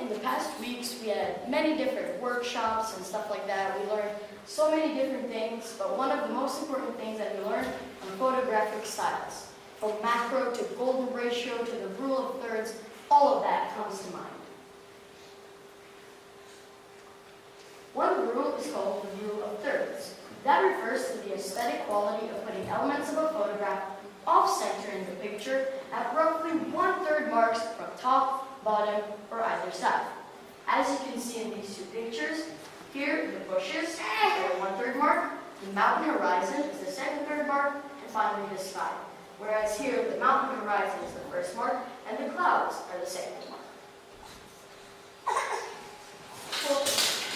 in the past weeks, we had many different workshops and stuff like that. We learned so many different things, but one of the most important things that we learned are photographic styles. From macro to golden ratio to the rule of thirds, all of that comes to mind. One rule is called the rule of thirds. That refers to the aesthetic quality of putting elements of a photograph off-center in the picture at roughly 1/3 marks from top, bottom, or either side. As you can see in these two pictures, here the bushes are the 1/3 mark, the mountain horizon is the second third mark, and finally the sky. Whereas here the mountain horizon is the first mark, and the clouds are the second mark.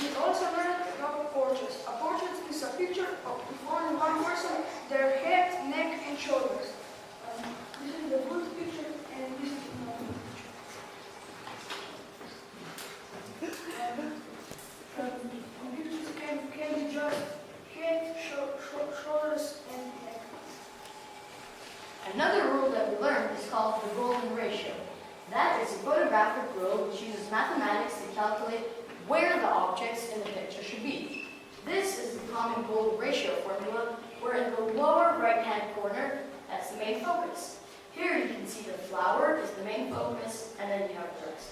We also learned about portraits. A portrait is a picture of only one person, their head, neck, and shoulders. This is the good picture, and this is the not good picture. Pictures can be just head, shoulders, and neck. Another rule that we learned is called the golden ratio. That is a photographic rule which uses mathematics to calculate where the objects in the picture should be. This is the common golden ratio formula, where in the lower right-hand corner, that's the main focus. Here you can see the flower is the main focus, and then you have the rest.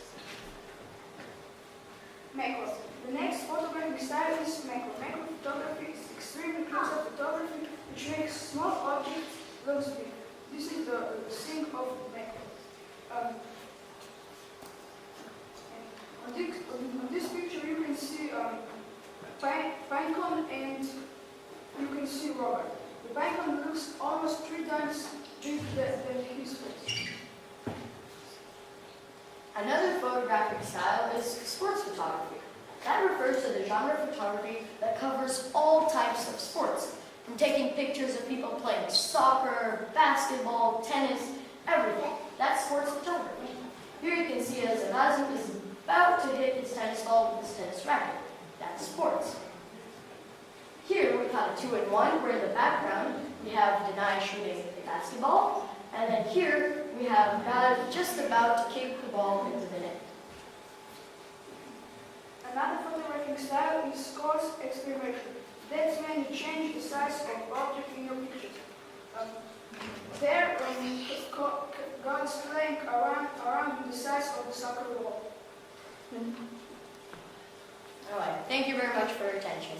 Macro. The next photographic style is macro. Macro photography is extremely close-up photography, which makes small objects look big. This is the thing of macro. On this picture you can see pine cone and you can see rubber. The pine cone looks almost 3 times bigger than his face. Another photographic style is sports photography. That refers to the genre of photography that covers all types of sports, from taking pictures of people playing soccer, basketball, tennis, everything. That's sports photography. Here you can see as Erasmus is about to hit his tennis ball with his tennis racket. That's sports. Here we have a 2-in-1 where in the background we have Denai shooting a basketball, and then here we have God just about to kick the ball into the net. Another photographic style is coarse experimentation. That's when you change the size of object in your picture. There, God is playing around with the size of the soccer ball. All right, thank you very much for your attention.